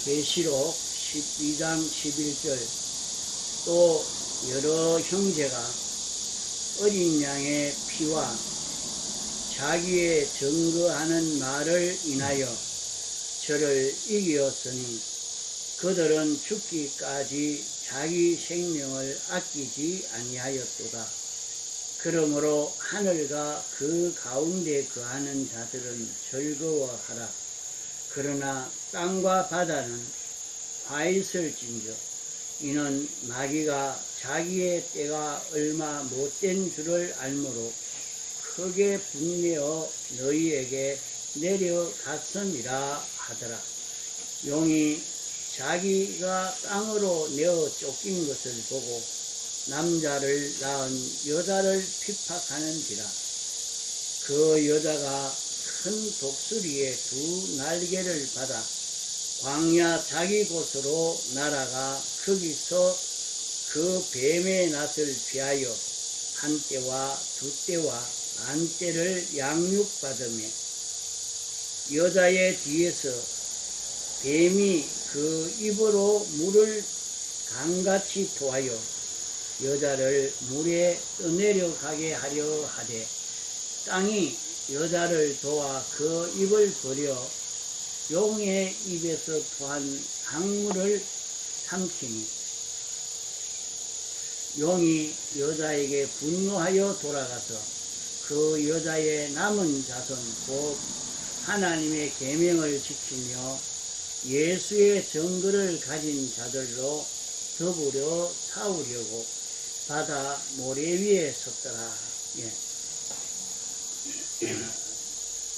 계시록 12장 11절 또 여러 형제가 어린 양의 피와 자기의 증거하는 말을 인하여 저를 이기었으니 그들은 죽기까지 자기 생명을 아끼지 아니하였도다. 그러므로 하늘과 그 가운데 거하는 자들은 즐거워하라. 그러나 땅과 바다는 화 있을진저 이는 마귀가 자기의 때가 얼마 못된 줄을 알므로 크게 분내어 너희에게 내려갔음이라 하더라. 용이 자기가 땅으로 내어 쫓긴 것을 보고 남자를 낳은 여자를 핍박하는지라. 그 여자가 큰 독수리의 두 날개를 받아 광야 자기 곳으로 날아가 거기서 그 뱀의 낯을 피하여 한 때와 두 때와 만 때를 양육받으며 여자의 뒤에서 뱀이 그 입으로 물을 강같이 토하여 여자를 물에 떠내려가게 하려 하되 땅이 여자를 도와 그 입을 버려 용의 입에서 토한 강물을 삼키니 용이 여자에게 분노하여 돌아가서 그 여자의 남은 자손 곧 하나님의 계명을 지키며 예수의 증거를 가진 자들로 더불어 싸우려고 바다 모래 위에 섰더라. 예.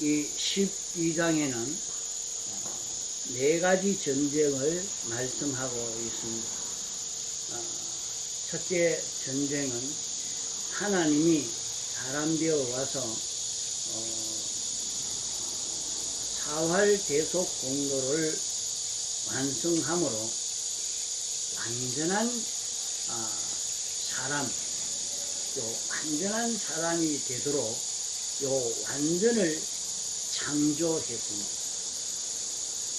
이 12장에는 네 가지 전쟁을 말씀하고 있습니다. 첫째 전쟁은 하나님이 사람 되어 와서 사활 대속 공로를 완성함으로 완전한 사람, 요 완전한 사람이 되도록 요 완전을 창조했습니다.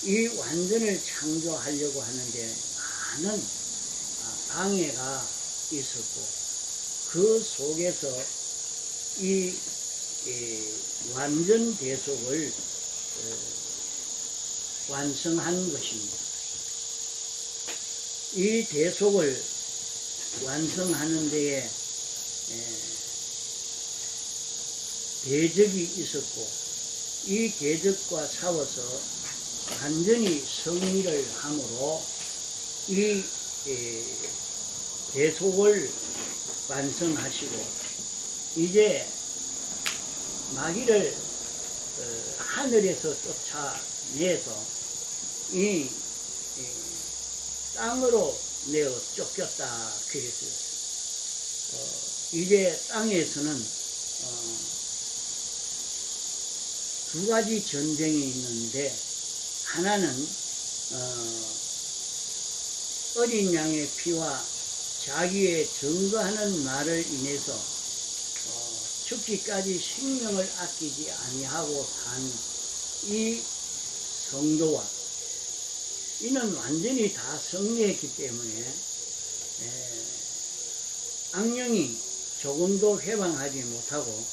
이 완전을 창조하려고 하는데 많은 방해가 있었고 그 속에서 이 완전 대속을 완성한 것입니다. 이 대속을 완성하는 데에 대적이 있었고 이 대적과 싸워서 완전히 승리를 함으로 이 대속을 완성하시고 이제 마귀를 하늘에서 쫓아내서 이 땅으로 내어 쫓겼다 그랬어요. 이제 땅에서는 두 가지 전쟁이 있는데 하나는 어린 양의 피와 자기의 증거하는 말을 인해서 죽기까지 생명을 아끼지 아니하고 산 이 성도와 이는 완전히 다 승리했기 때문에 악령이 조금도 해방하지 못하고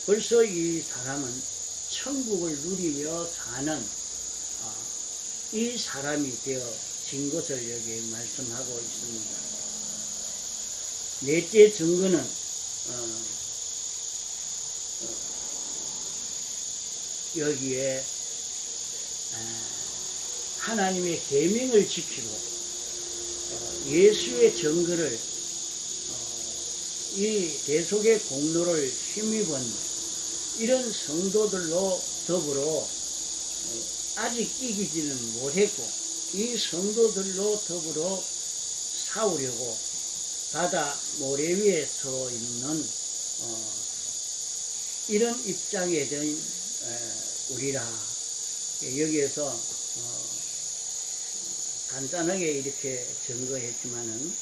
벌써 이 사람은 천국을 누리며 사는 이 사람이 되어진 것을 여기 말씀하고 있습니다. 넷째 증거는 여기에 하나님의 계명을 지키고 예수의 증거를 이 대속의 공로를 힘입은 이런 성도들로 더불어 아직 이기지는 못했고 이 성도들로 더불어 싸우려고 바다 모래 위에 서 있는 이런 입장에 된 우리라. 여기에서 간단하게 이렇게 증거했지만은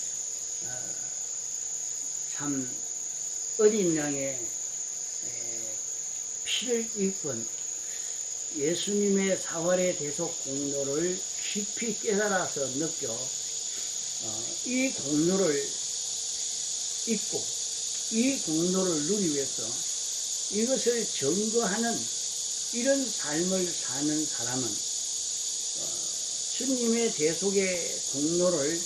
참 어린 양의 피를 입은 예수님의 사활의 대속 공로를 깊이 깨달아서 느껴 이 공로를 잊고 이 공로를 누리기 위해서 이것을 증거하는 이런 삶을 사는 사람은 주님의 대속의 공로를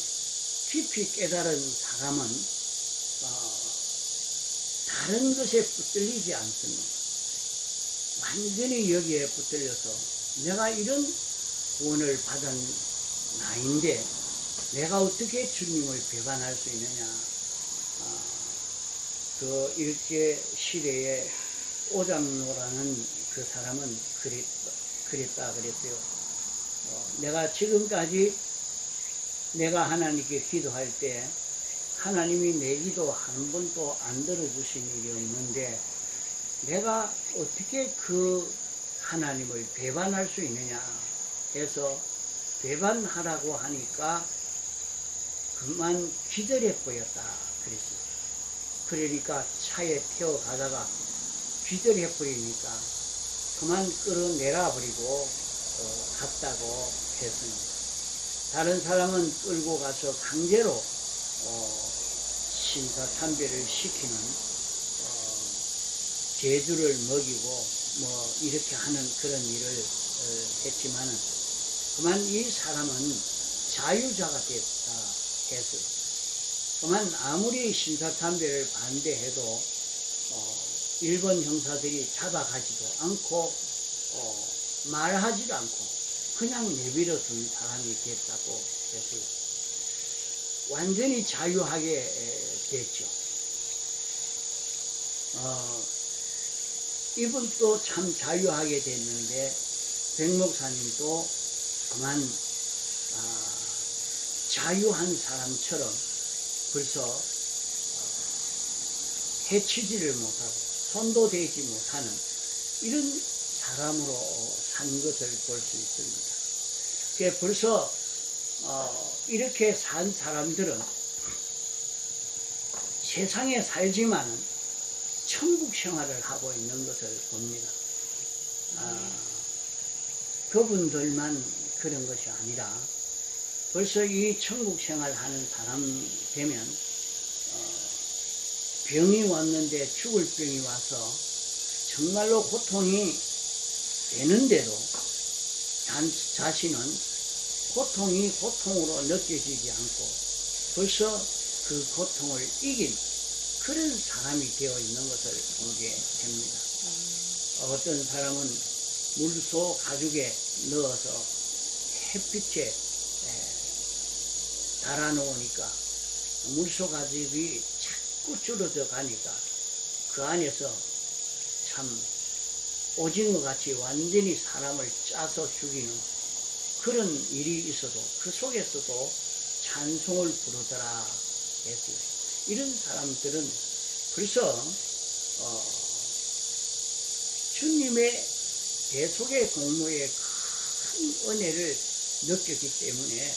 깊이 깨달은 사람은 다른 것에 붙들리지 않습니다. 완전히 여기에 붙들려서 내가 이런 구원을 받은 나인데 내가 어떻게 주님을 배반할 수 있느냐. 그 일제 시대에 오장로라는 그 사람은 그랬다 그랬어요. 내가 지금까지 내가 하나님께 기도할 때 하나님이 내 기도 한 번도 안 들어주신 일이 없는데 내가 어떻게 그 하나님을 배반할 수 있느냐 해서 배반하라고 하니까 그만 기절해 보였다 그랬어요. 그러니까 차에 태워가다가 기절해 버리니까 그만 끌어내라 버리고 갔다고 했습니다. 다른 사람은 끌고 가서 강제로 신사참배를 시키는 제주를 먹이고 뭐 이렇게 하는 그런 일을 했지만은 그만 이 사람은 자유자가 됐다 했어요. 그만 아무리 신사참배를 반대해도 일본 형사들이 잡아가지도 않고 말하지도 않고 그냥 내버려 둔 사람이 됐다고 했어요. 완전히 자유하게 됐죠. 이분도 참 자유하게 됐는데 백목사님도 그만 자유한 사람처럼 벌써 해치지를 못하고 손도 대지 못하는 이런 사람으로 산 것을 볼 수 있습니다. 그게 벌써 이렇게 산 사람들은 세상에 살지만은 천국 생활을 하고 있는 것을 봅니다. 그분들만 그런 것이 아니라 벌써 이 천국 생활하는 사람 되면 병이 왔는데 죽을 병이 와서 정말로 고통이 되는데도 자신은 고통이 고통으로 느껴지지 않고 벌써 그 고통을 이긴 그런 사람이 되어 있는 것을 보게 됩니다. 어떤 사람은 물소 가죽에 넣어서 햇빛에 달아놓으니까 물소 가죽이 자꾸 줄어져 가니까 그 안에서 참 오징어같이 완전히 사람을 짜서 죽이는 그런 일이 있어도 그 속에서도 찬송을 부르더라 했어요. 이런 사람들은 벌써 주님의 대속의 공로의 큰 은혜를 느꼈기 때문에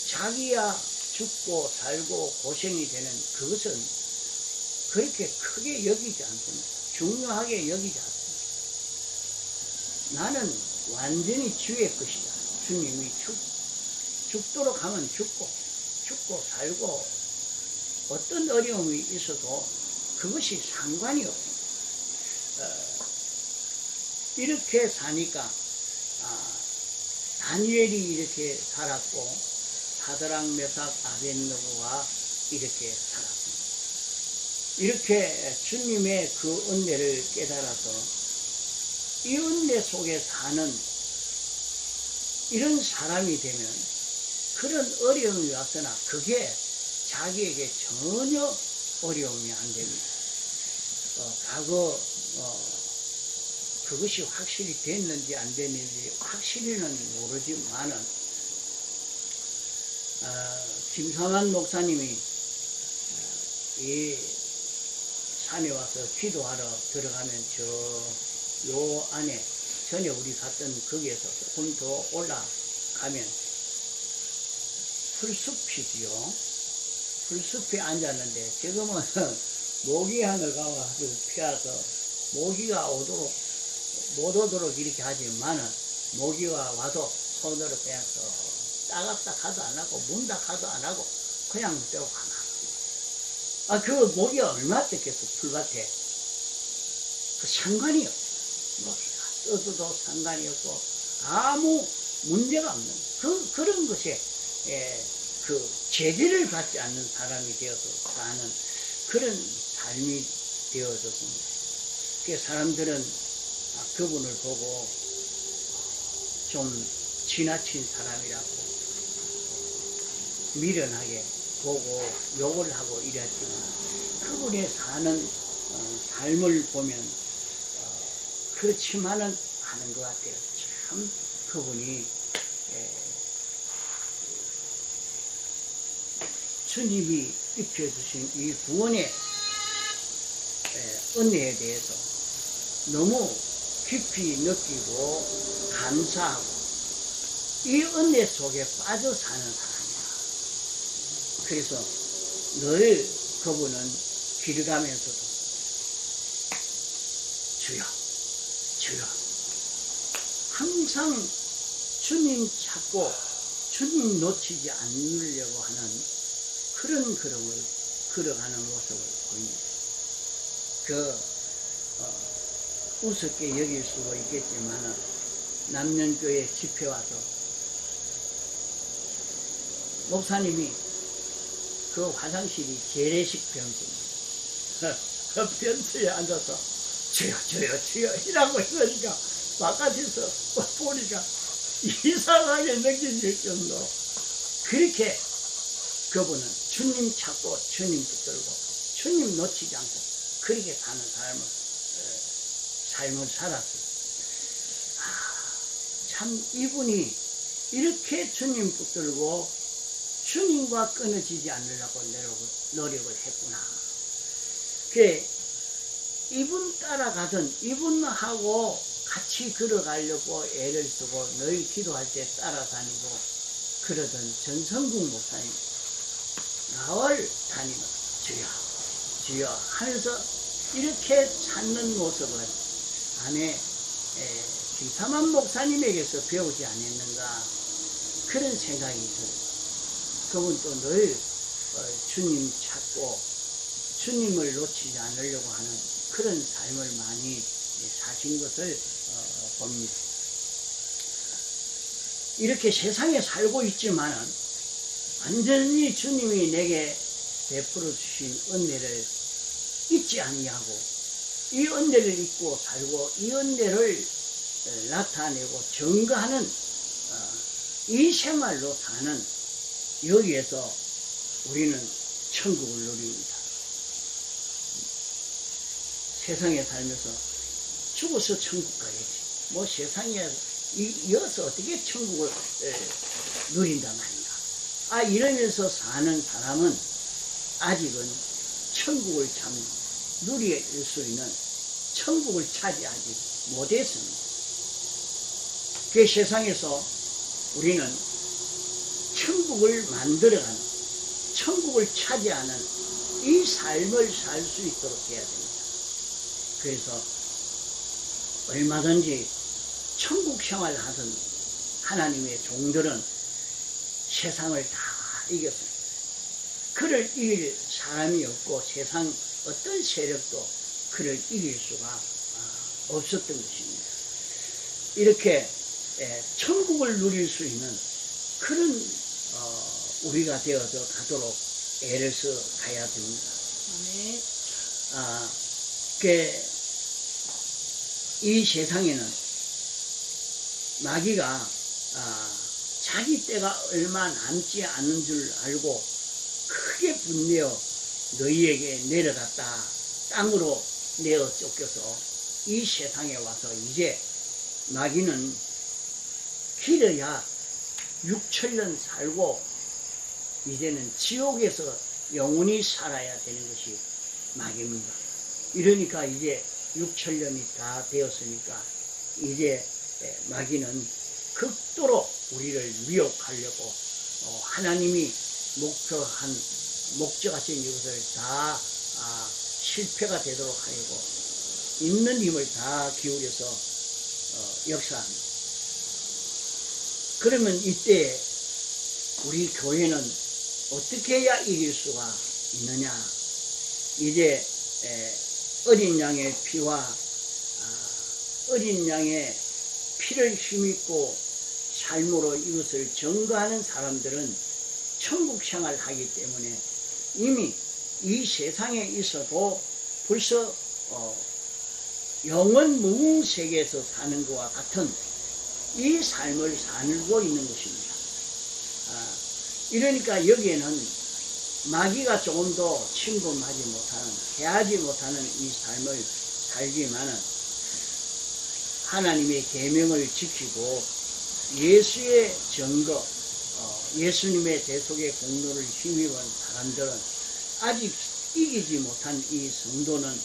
자기야 죽고 살고 고생이 되는 그것은 그렇게 크게 여기지 않습니다. 중요하게 여기지 않습니다. 나는 완전히 주의 것이다. 주님이 죽도록 하면 죽고 살고 어떤 어려움이 있어도 그것이 상관이 없습니다. 이렇게 사니까 다니엘이 이렇게 살았고 사드락 메삭 아벳느고가 이렇게 살았습니다. 이렇게 주님의 그 은혜를 깨달아서 이 은혜 속에 사는 이런 사람이 되면 그런 어려움이 왔으나 그게 자기에게 전혀 어려움이 안 됩니다. 과거 그것이 확실히 됐는지 안 됐는지 확실히는 모르지만은 김삼환 목사님이 이 산에 와서 기도하러 들어가면 요 안에 전에 우리 갔던 거기에서 조금 더 올라가면 풀숲이지요. 풀숲에 앉았는데 지금은 모기향을 가가지고 피워서 모기가 못 오도록 이렇게 하지만은 모기가 와도 손으로 그냥 따갑다 가도 안 하고 문다 가도 안 하고 그냥 떼고 가나. 그 모기 얼마나 뜯겠어 풀밭에. 그 상관이 없어. 모기가 떠도 상관이 없고 아무 문제가 없는 그런 것에 그 제재를 받지 않는 사람이 되어서 사는 그런 삶이 되어졌습니다. 그 사람들은 그분을 보고 좀 지나친 사람이라고 미련하게 보고 욕을 하고 이랬지만 그분의 사는 삶을 보면 그렇지만은 않은 것 같아요. 참 그분이 주님이 입혀주신 이 구원의 은혜에 대해서 너무 깊이 느끼고 감사하고 이 은혜 속에 빠져 사는 사람이야. 그래서 늘 그분은 길 가면서도 주여 주여 항상 주님 찾고 주님 놓치지 않으려고 하는 그런 걸음을 걸어가는 모습을 보입니다. 우습게 여길 수도 있겠지만 남년교회 집회 와서 목사님이 그 화장실이 재래식 변소입니다. 그 변소에 앉아서 주여 주여 주여 이라고 있으니까 바깥에서 보니까 이상하게 느껴질 정도로 그렇게 그분은 주님 찾고 주님 붙들고 주님 놓치지 않고 그렇게 사는 삶을 살았어요. 참 이분이 이렇게 주님 붙들고 주님과 끊어지지 않으려고 노력을 했구나. 이분 따라가던 이분하고 같이 걸어가려고 애를 쓰고 늘 기도할 때 따라다니고 그러던 전성국 목사님 나월 다니면 주여 주여 하면서 이렇게 찾는 모습을 안에 김사만 목사님에게서 배우지 않았는가 그런 생각이 들어요. 그분도 늘 주님 찾고 주님을 놓치지 않으려고 하는 그런 삶을 많이 사신 것을 봅니다. 이렇게 세상에 살고 있지만은 완전히 주님이 내게 베풀어 주신 은혜를 잊지 아니하고 이 은혜를 잊고 살고 이 은혜를 나타내고 증거하는 이 생활로 사는 여기에서 우리는 천국을 누립니다. 세상에 살면서 죽어서 천국 가야지. 뭐 세상에 이어서 어떻게 천국을 누린단 말인가. 이러면서 사는 사람은 아직은 천국을 참 누릴 수 있는 천국을 차지하지 못했습니다. 그 세상에서 우리는 천국을 만들어가는, 천국을 차지하는 이 삶을 살 수 있도록 해야 됩니다. 그래서 얼마든지 천국 생활을 하던 하나님의 종들은 세상을 다 이겼습니다. 그를 이길 사람이 없고 세상 어떤 세력도 그를 이길 수가 없었던 것입니다. 이렇게 천국을 누릴 수 있는 그런 우리가 되어서 가도록 애를 써 가야 됩니다. 이 세상에는 마귀가 자기 때가 얼마 남지 않은 줄 알고 크게 분내어 너희에게 내려갔다 땅으로 내어 쫓겨서 이 세상에 와서 이제 마귀는 길어야 6천년 살고 이제는 지옥에서 영원히 살아야 되는 것이 마귀입니다. 이러니까 이제 6천년이 다 되었으니까 이제 마귀는 극도로 우리를 미혹하려고 하나님이 목적하신 이것을 다 실패가 되도록 하려고 있는 힘을 다 기울여서 역사합니다. 그러면 이때 우리 교회는 어떻게 해야 이길 수가 있느냐? 이제 어린 양의 피와 어린 양의 피를 힘입고 삶으로 이것을 증거하는 사람들은 천국 생활을 하기 때문에 이미 이 세상에 있어도 벌써 영원 무궁 세계에서 사는 것과 같은 이 삶을 살고 있는 것입니다. 이러니까 여기에는 마귀가 조금 더 침범하지 못하는, 해하지 못하는 이 삶을 살지만은 하나님의 계명을 지키고 예수의 증거, 예수님의 대속의 공로를 힘입은 사람들은 아직 이기지 못한 이 성도는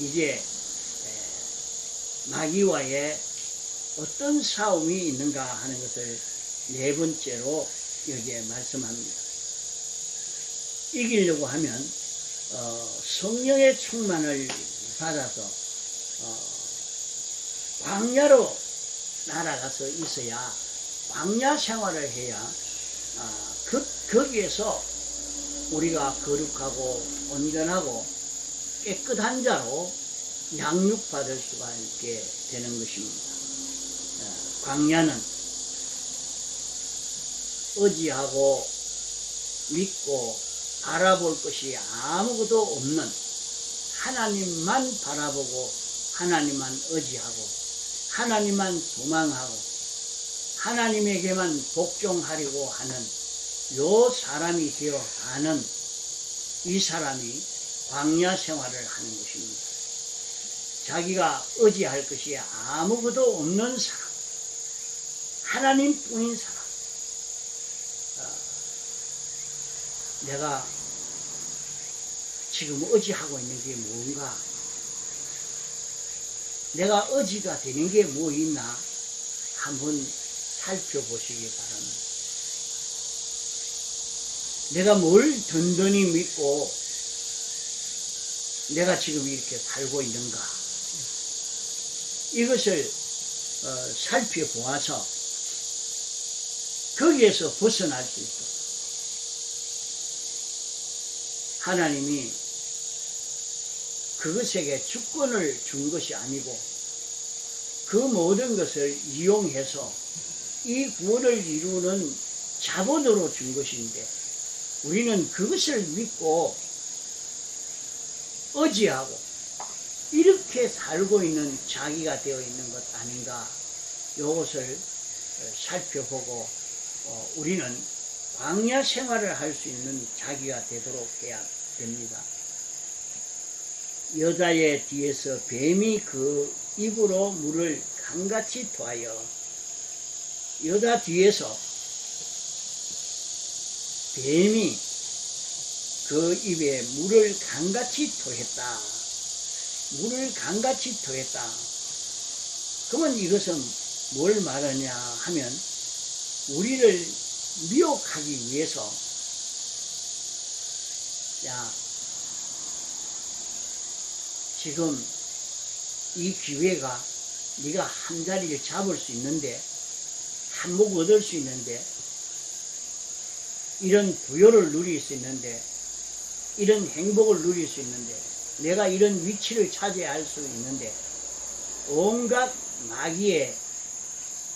이제 마귀와의 어떤 싸움이 있는가 하는 것을 네 번째로 여기에 말씀합니다. 이기려고 하면 성령의 충만을 받아서 광야로 날아가서 있어야, 광야 생활을 해야 거기에서 우리가 거룩하고 온전하고 깨끗한 자로 양육받을 수가 있게 되는 것입니다. 광야는 의지하고 믿고 바라볼 것이 아무것도 없는, 하나님만 바라보고 하나님만 의지하고 하나님만 소망하고 하나님에게만 복종하려고 하는 요 사람이 되어 가는 이 사람이 광야 생활을 하는 것입니다. 자기가 의지할 것이 아무것도 없는 사람, 하나님뿐인 사람. 내가 지금 의지하고 있는 게 뭔가, 내가 의지가 되는 게 뭐 있나 한번 살펴보시기 바랍니다. 내가 뭘 든든히 믿고 내가 지금 이렇게 살고 있는가, 이것을 살펴보아서 거기에서 벗어날 수 있도록 하나님이 그것에게 주권을 준 것이 아니고 그 모든 것을 이용해서 이 구원을 이루는 자본으로 준 것인데, 우리는 그것을 믿고 의지하고 이렇게 살고 있는 자기가 되어 있는 것 아닌가, 이것을 살펴보고 우리는 광야 생활을 할 수 있는 자기가 되도록 해야 됩니다. 여자의 뒤에서 뱀이 그 입으로 물을 강같이 토하여, 여자 뒤에서 뱀이 그 입에 물을 강같이 토했다. 물을 강같이 토했다. 그러면 이것은 뭘 말하냐 하면 우리를 미혹하기 위해서, 야, 지금 이 기회가 네가 한 자리를 잡을 수 있는데, 한몫 얻을 수 있는데, 이런 부여를 누릴 수 있는데, 이런 행복을 누릴 수 있는데, 내가 이런 위치를 차지할 수 있는데, 온갖 마귀의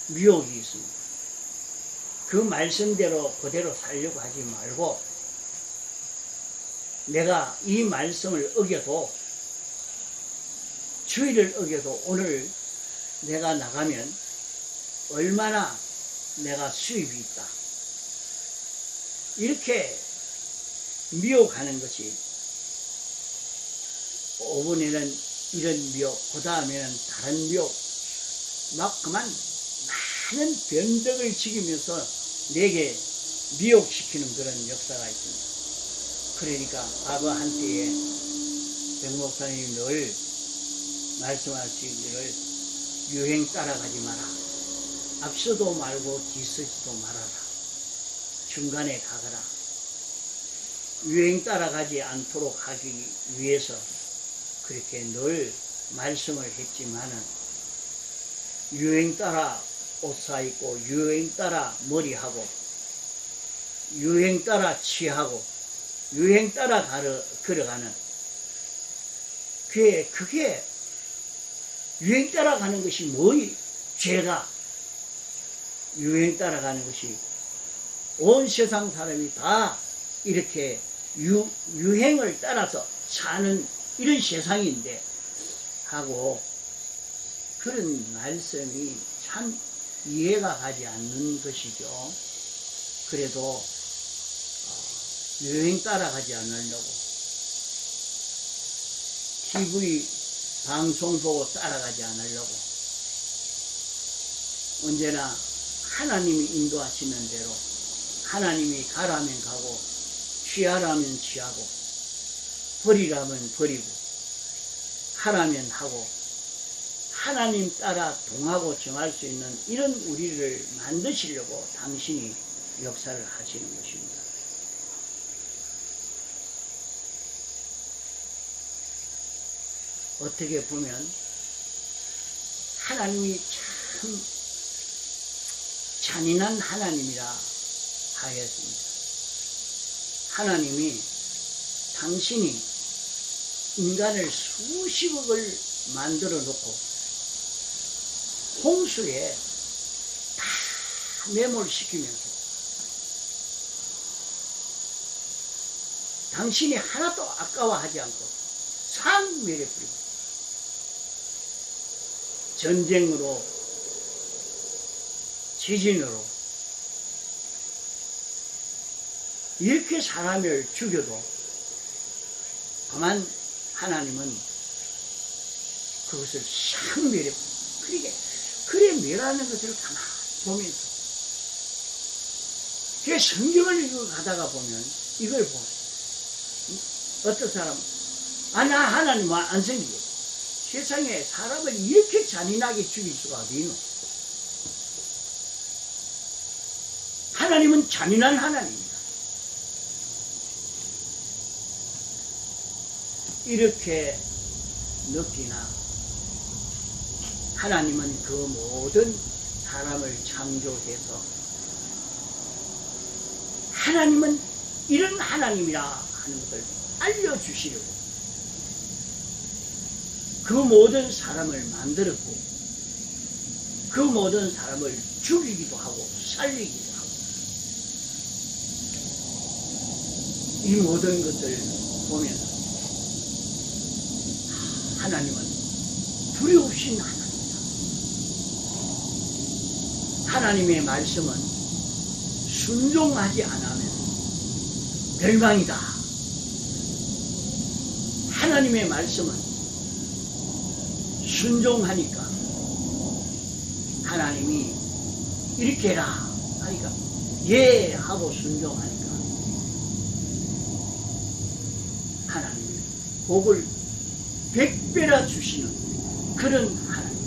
미혹이 있습니다. 그 말씀대로 그대로 살려고 하지 말고, 내가 이 말씀을 어겨도, 주의를 어겨도 오늘 내가 나가면 얼마나 내가 수입이 있다, 이렇게 미혹하는 것이, 5번에는 이런 미혹, 그 다음에는 다른 미혹, 막 그만 많은 변덕을 지키면서 내게 미혹시키는 그런 역사가 있습니다. 그러니까 과거 한때에 백 목사님이 늘 말씀하시기를 유행 따라가지 마라. 앞서도 말고 뒤서지도 말아라. 중간에 가거라. 유행 따라가지 않도록 하기 위해서 그렇게 늘 말씀을 했지만은, 유행 따라 옷 사입고 유행 따라 머리하고 유행 따라 취하고 유행 따라 걸어가는 그게 유행 따라가는 것이 뭐이 죄가 유행 따라가는 것이 온 세상 사람이 다 이렇게 유행을 따라서 사는 이런 세상인데 하고 그런 말씀이 참 이해가 가지 않는 것이죠. 그래도 유행 따라가지 않으려고 TV 방송 보고 따라가지 않으려고 언제나 하나님이 인도하시는 대로 하나님이 가라면 가고 취하라면 취하고 버리라면 버리고 하라면 하고 하나님 따라 동하고 정할 수 있는 이런 우리를 만드시려고 당신이 역사를 하시는 것입니다. 어떻게 보면 하나님이 참 잔인한 하나님이라 하였습니다. 하나님이 당신이 인간을 수십억을 만들어 놓고 홍수에 다 매몰시키면서 당신이 하나도 아까워하지 않고 상 멸해버리고 전쟁으로 지진으로 이렇게 사람을 죽여도 다만 하나님은 그것을 싹 멸해버립니다. 그래 멸하는 것을 가만히 보면서 그 성경을 읽어 가다가 보면 이걸 보면 어떤 사람은 나 하나님 안 생기게 세상에 사람을 이렇게 잔인하게 죽일 수가 어디 있노? 하나님은 잔인한 하나님입니다. 이렇게 느끼나 하나님은 그 모든 사람을 창조해서 하나님은 이런 하나님이라 하는 것을 알려주시려고 그 모든 사람을 만들었고 그 모든 사람을 죽이기도 하고 살리기도 하고 이 모든 것을 보면서 하나님은 두려우신 하나님이다. 하나님의 말씀은 순종하지 않으면 멸망이다. 하나님의 말씀은 순종하니까 하나님이 이렇게 해라 하니까 예 하고 순종하니까 하나님이 복을 100배나 주시는 그런 하나님.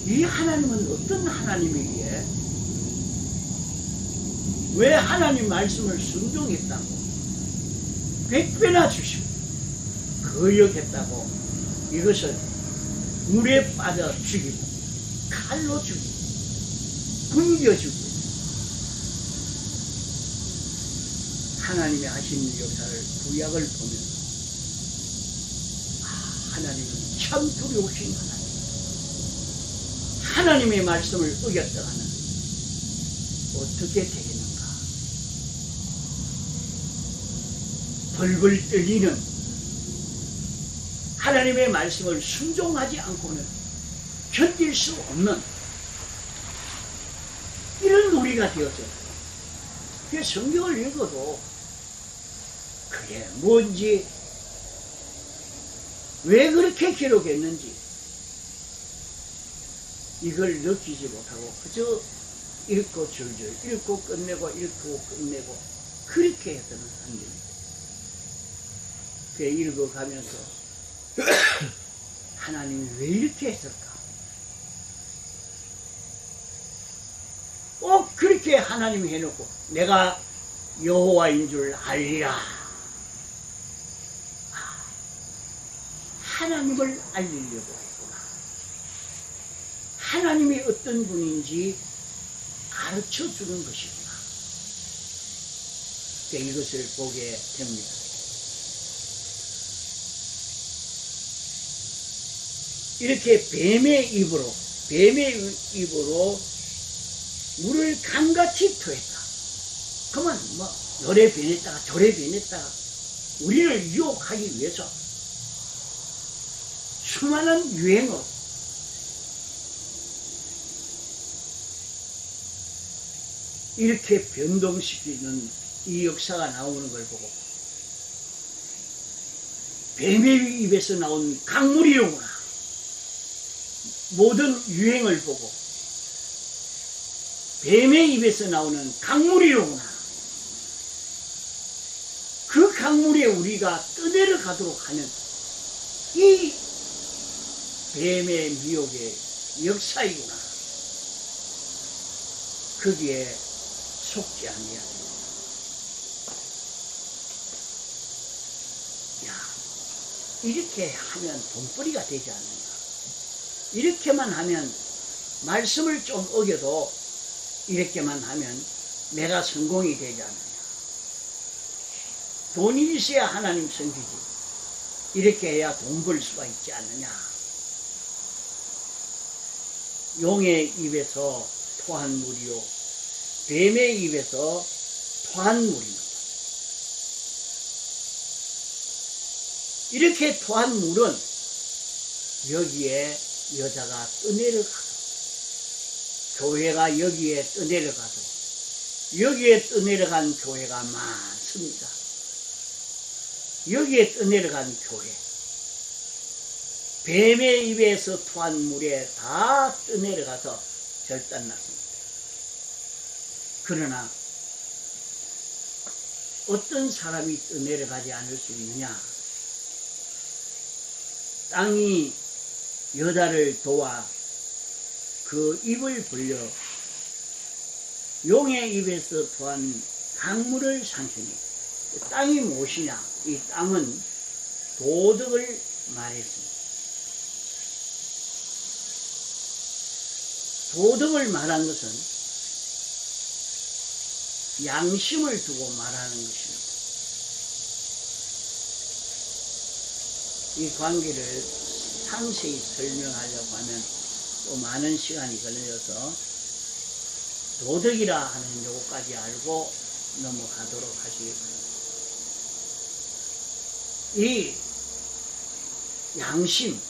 이 하나님은 어떤 하나님이기에 왜 하나님 말씀을 순종했다고 100배나 주시고 거역했다고 이것을 물에 빠져 죽이고 칼로 죽이고 굶겨 죽이고 하나님이 하신 역사를 구약을 보면서 하나님은 참 두려우신 하나님. 하나님의 말씀을 어겼다가는 어떻게 되겠는가? 벌벌 떨리는 하나님의 말씀을 순종하지 않고는 견딜 수 없는 이런 우리가 되었어요. 그 성경을 읽어도 그게 뭔지 왜 그렇게 기록했는지 이걸 느끼지 못하고 그저 읽고 줄줄 읽고 끝내고 읽고 끝내고 그렇게 했던 사람들입니다. 그 읽어가면서 하나님이 왜 이렇게 했을까? 꼭 그렇게 하나님이 해놓고 내가 여호와인 줄 알리라. 하나님을 알리려고 했구나. 하나님이 어떤 분인지 가르쳐 주는 것이구나. 이것을 보게 됩니다. 이렇게 뱀의 입으로 물을 강같이 토했다. 그러면 요래 변했다가 저래 변했다가 우리를 유혹하기 위해서 수많은 유행어, 이렇게 변동시키는 이 역사가 나오는 걸 보고 뱀의 입에서 나온 강물이로구나. 모든 유행을 보고 뱀의 입에서 나오는 강물이로구나. 그 강물에 우리가 떠내려가도록 하는 이 뱀의 미혹의 역사이구나. 거기에 속지 아니야. 야, 이렇게 하면 돈벌이가 되지 않는가. 이렇게만 하면 말씀을 좀 어겨도 이렇게만 하면 내가 성공이 되지 않느냐. 돈이 있어야 하나님 섬기지. 이렇게 해야 돈 벌 수가 있지 않느냐. 용의 입에서 토한 물이요 뱀의 입에서 토한 물입니다. 이렇게 토한 물은 여기에 여자가 떠내려가도, 교회가 여기에 떠내려가도, 여기에 떠내려간 교회가 많습니다. 여기에 떠내려간 교회, 뱀의 입에서 토한 물에 다 떠내려가서 절단났습니다. 그러나 어떤 사람이 떠내려가지 않을 수 있느냐? 땅이 여자를 도와 그 입을 벌려 용의 입에서 토한 강물을 삼키니, 땅이 무엇이냐? 이 땅은 도덕을 말했습니다. 도덕을 말한 것은 양심을 두고 말하는 것입니다. 이 관계를 상세히 설명하려고 하면 또 많은 시간이 걸려서 도덕이라 하는 요거까지 알고 넘어가도록 하시겠습니다. 이 양심,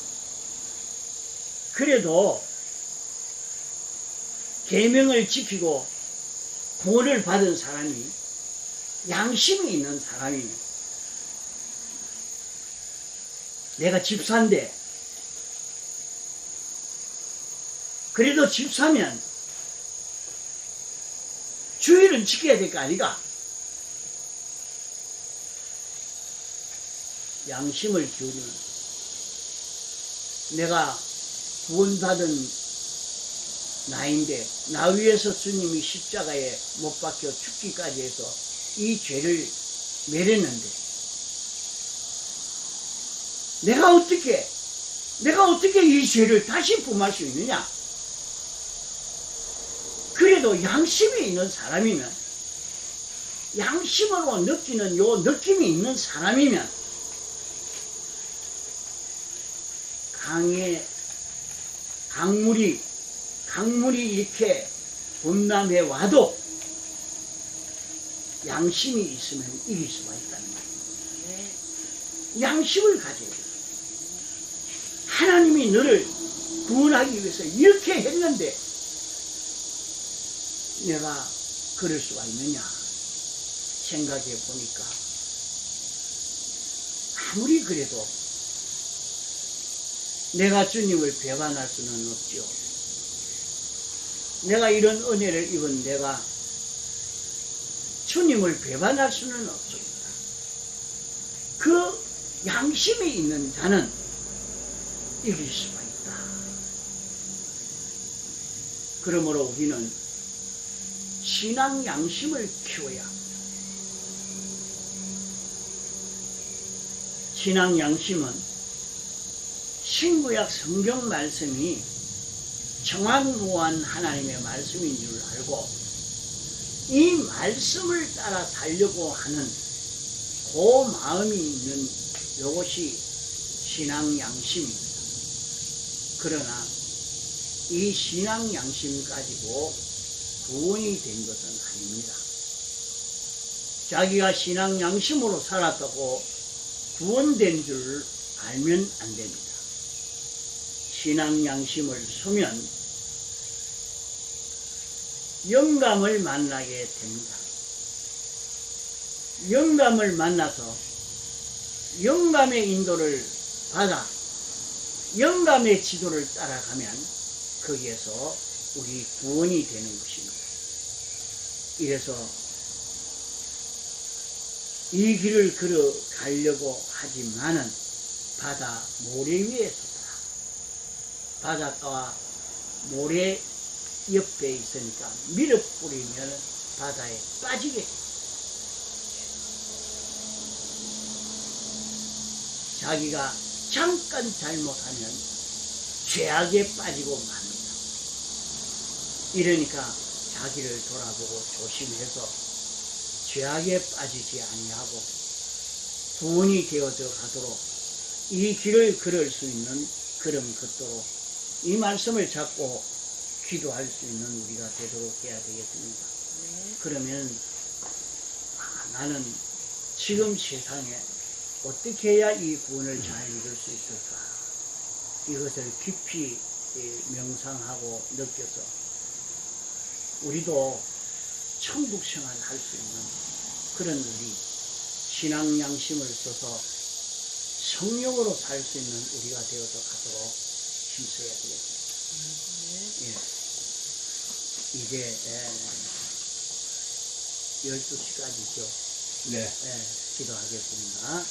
그래도 계명을 지키고 구원을 받은 사람이 양심이 있는 사람이네. 내가 집사인데 그래도 집사면 주의는 지켜야 될 거 아니가? 양심을 기울이는, 내가 구원받은 나인데 나 위해서 주님이 십자가에 못 박혀 죽기까지 해서 이 죄를 매렸는데 내가 어떻게 이 죄를 다시 범할 수 있느냐? 그래도 양심이 있는 사람이면, 양심으로 느끼는 요 느낌이 있는 사람이면 강물이 이렇게 범람해 와도 양심이 있으면 이길 수가 있다는 말이에요. 양심을 가져야 돼요. 하나님이 너를 구원하기 위해서 이렇게 했는데 내가 그럴 수가 있느냐 생각해 보니까 아무리 그래도 내가 주님을 배반할 수는 없죠. 내가 이런 은혜를 입은 내가 주님을 배반할 수는 없습니다. 그 양심이 있는 자는 이길 수가 있다. 그러므로 우리는 신앙 양심을 키워야 합니다. 신앙 양심은 신구약 성경 말씀이 청환무한 하나님의 말씀인 줄 알고 이 말씀을 따라 살려고 하는 그 마음이 있는 이것이 신앙 양심입니다. 그러나 이 신앙 양심 가지고 구원이 된 것은 아닙니다. 자기가 신앙 양심으로 살았다고 구원된 줄 알면 안 됩니다. 신앙 양심을 쓰면 영감을 만나게 됩니다. 영감을 만나서 영감의 인도를 받아 영감의 지도를 따라가면 거기에서 우리 구원이 되는 것입니다. 이래서 이 길을 걸어가려고 하지만은 바다 모래 위에 섰다. 바닷가와 모래 옆에 있으니까 밀어뿌리면 바다에 빠지게 됩니다. 자기가 잠깐 잘못하면 죄악에 빠지고 맙니다. 이러니까 자기를 돌아보고 조심해서 죄악에 빠지지 아니하고 구원이 되어져 가도록 이 길을 걸을 수 있는 그런 것도로 이 말씀을 잡고 기도할 수 있는 우리가 되도록 해야 되겠습니다. 네. 그러면 나는 지금 세상에 어떻게 해야 이 구원을 잘 이룰 수 있을까? 이것을 깊이 명상하고 느껴서 우리도 천국 생활을 할 수 있는 그런 우리 신앙 양심을 써서 성령으로 살 수 있는 우리가 되어서 가도록 힘써야 되겠습니다. 네. 예. 이제 12시까지죠. 네. 기도하겠습니다.